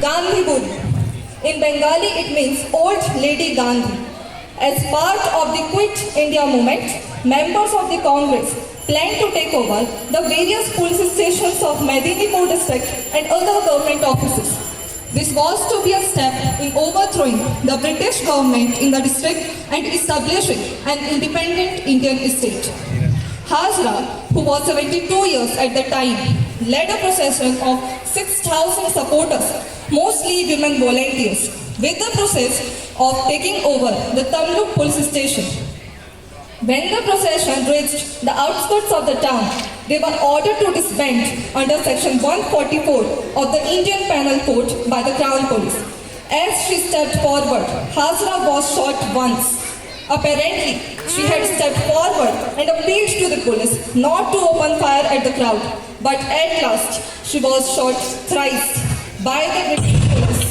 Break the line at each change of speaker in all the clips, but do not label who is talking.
Gandhi Buri. In Bengali, it means Old Lady Gandhi. As part of the Quit India movement, members of the Congress plan to take over the various police stations of Medinipur district and other government offices. This was to be a step in overthrowing the British government in the district and establishing an independent Indian state. Hazra, who was 72 years at the time, led a procession of 6,000 supporters, mostly women volunteers, with the process of taking over the Tamluk police station. When the procession reached the outskirts of the town, they were ordered to disband under section 144 of the Indian Penal Code by the Crown Police. As she stepped forward, Hazra was shot once. Apparently, she had stepped forward and appealed to the police not to open fire at the crowd, but at last she was shot thrice by the British police.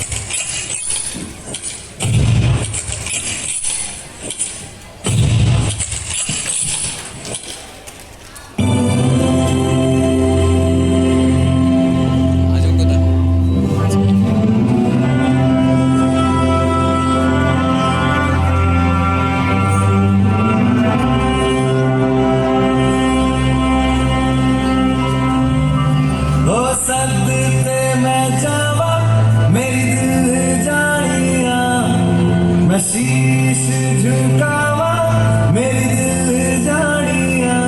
शीश झुकावा मेरी दिल जानिया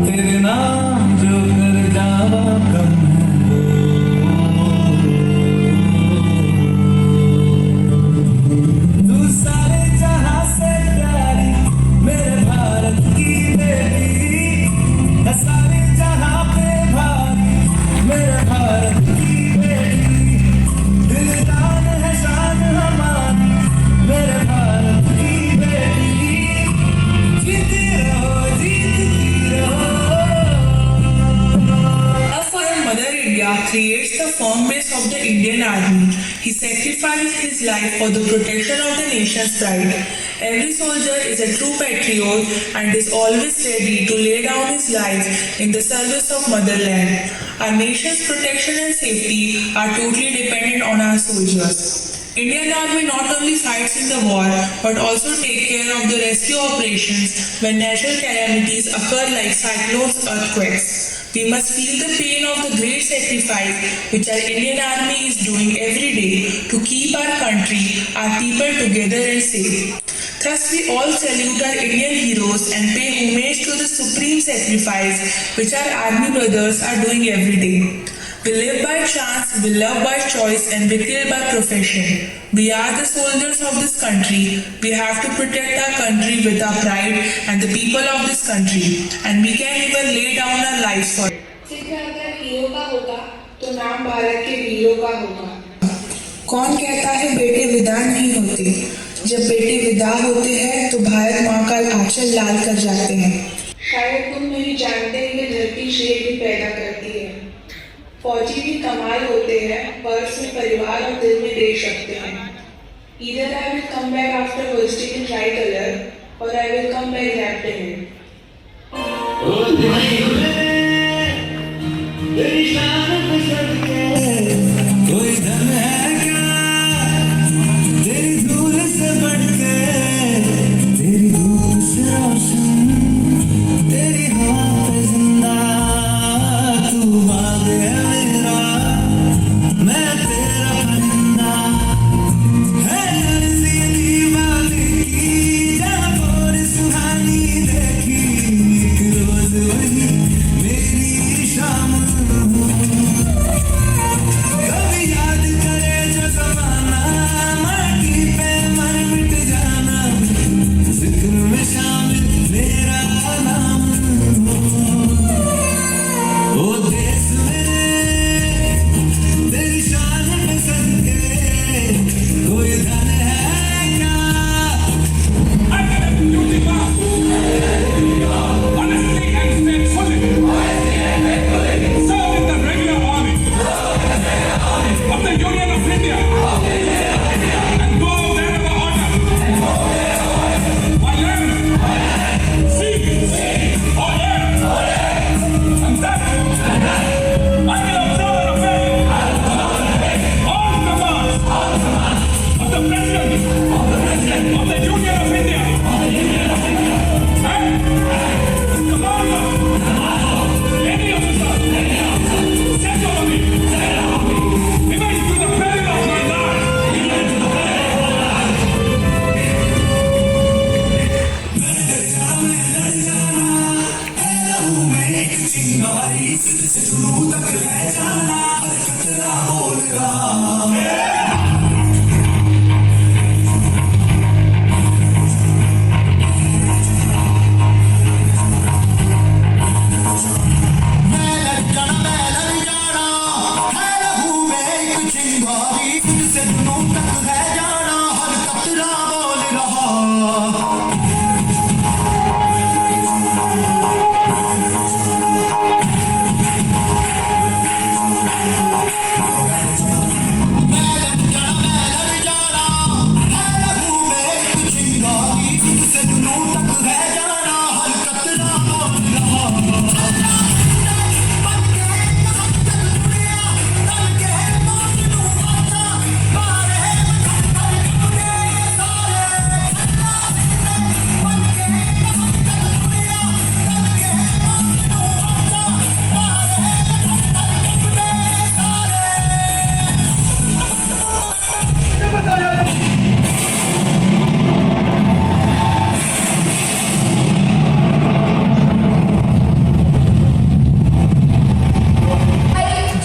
तेरे नाम जो कर जावा कम तू सारे जहां से प्यारी मेरे भारत की बेटी सारे जहां पे भारी मेरे भारत की बेटी दिलदार है शान हमारी मेरे भारत की बेटी जीती रहो
Love for our mother India creates the firm base of the Indian Army. He sacrificed his life for the protection of the nation's pride. Every soldier is a true patriot and is always ready to lay down his life in the service of motherland. Our nation's protection and safety are totally dependent on our soldiers. Indian Army not only fights in the war but also take care of the rescue operations when natural calamities occur like cyclones, earthquakes. We must feel the pain of the great sacrifice which our Indian Army is doing every day to keep our country, our people together and safe. Thus we all salute our Indian heroes and pay homage to the supreme sacrifice which our army brothers are doing every day. We live by chance, we love by choice and we kill by profession. We are the soldiers of this country. We have to protect our country with our pride and the people of this country. And we can even lay down our lives for it.
जिक्र अगर hero का होगा तो नाम भारत के वीरों का होगा।
कौन कहता है बेटे विदा नहीं होते? जब बेटे विदा होते हैं तो भारत माँ का आंचल लाल कर जाते हैं।
शायद तुम नहीं जानते ये धरती शेर भी पैदा करती है। फौजी भी कमाल होते हैं, पर्स में परिवार और दिल में देश रखते हैं। Either I will come back after hoisting in tricolor or I will come back wrapped in it.
कोई धन है क्या तेरी दूर से बढ़ के तेरी धूप से रोशन तेरी हवा पे जिंदा तू बाग है मेरा मैं तेरा परिंदा है अर्ज़ी दीवानी की जहाँ और सुहानी देखी एक रोज वही मेरी शाम कभी याद करे जो ज़माना माटी पे मर मिट जाना जिक्र में शामिल मेरा नाम ओ देश मेरे तेरी शान पे सदके कोई धन है क्या
I got a duty bound. Honestly and faithfully. Serve in the regular army of the Union of India. And go wherever order. I learn. See. Order. And that. I will observe and obey all the
मैं लड़ जाना है लहू में एक चिंगारी तुझसे दिनों तक है जाना हर कतरा बोल रहा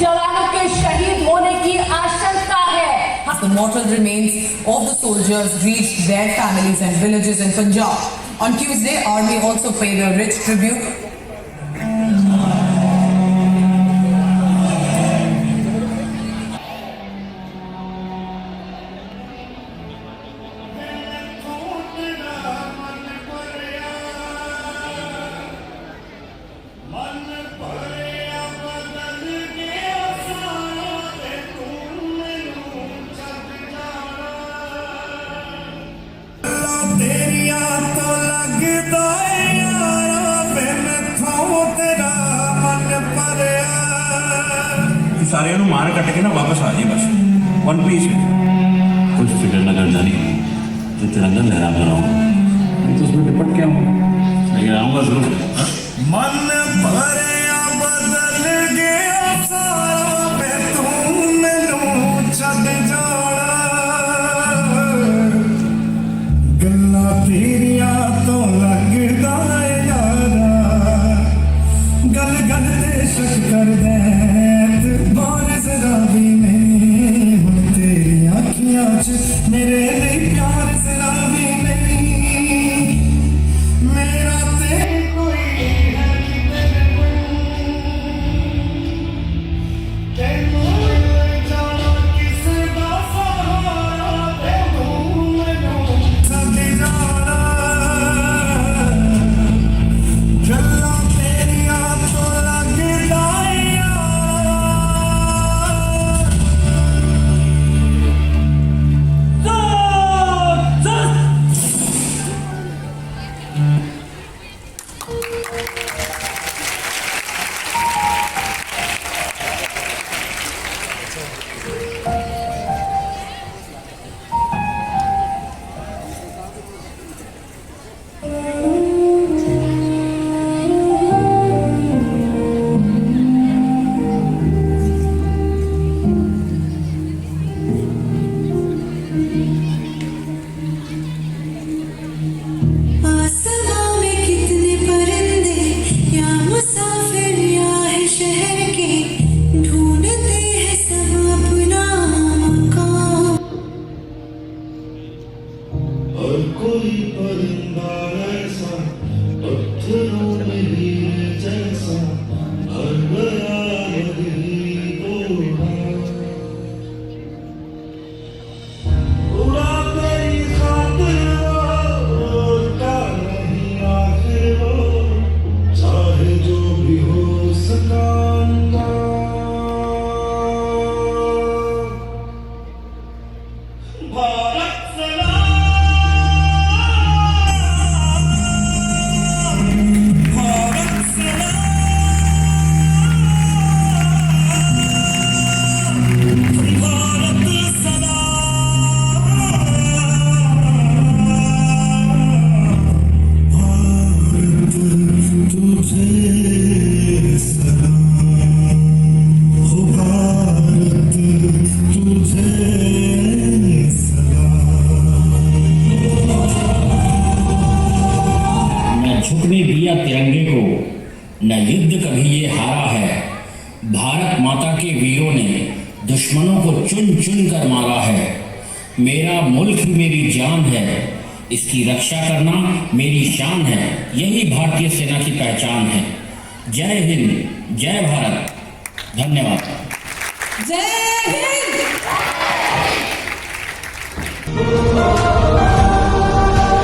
जवानों के शहीद होने की आशंका है।
The mortal remains of the soldiers reached their families and villages in Punjab. On Tuesday, Army also paid a rich tribute.
तेरिया तो लगदा यारा वे मैथों तेरा मन भरिया
सारे मार कट के ना वापस आ जाए बस वन पीस
कुछ फिक्र न करना नहीं तो तिरंगा लहरा बनाऊंगा नहीं तो उसमें लिपट क्या हूँ लेकिन आऊँगा जरूर
मन भरिया बदल गया सारा वे तू मैनू छड्ड जाना गल्लां तेरिया तो लगदा यारा गल गल ते शक करदा बार जरा भी नहीं हुण तेरी अखियां च मेरे लिए प्यार जरा भी नहीं मेरा ते कोई है नहीं तेरे तैनू जाना किसे दा सहारा तैनू मैनू छड्ड जाना गल्लां तेरिया तो लगदा
आसमां में कितने परिंदे या मुसाफिर या है शहर के ढूंढते हैं सब अपना मकाम
और कोई परिंदा ऐसा पत्थरों में हीरे जैसा हर गया नदी को उड़ा तेरी खातिर उड़ता नहीं आखिर वो चाहे जो भी हो सकांगा भारत सलाम भारत सलाम भारत सलाम तुझे सलाम हो भारत तुझे
न झुकने दिया तिरंगे को न युद्ध कभी ये हारा है भारत माता के वीरों ने दुश्मनों को चुन चुन कर मारा है। मेरा मुल्क ही मेरी जान है, इसकी रक्षा करना मेरी शान है। यही भारतीय सेना की पहचान है। जय हिंद, जय भारत, धन्यवाद।
जय हिंद।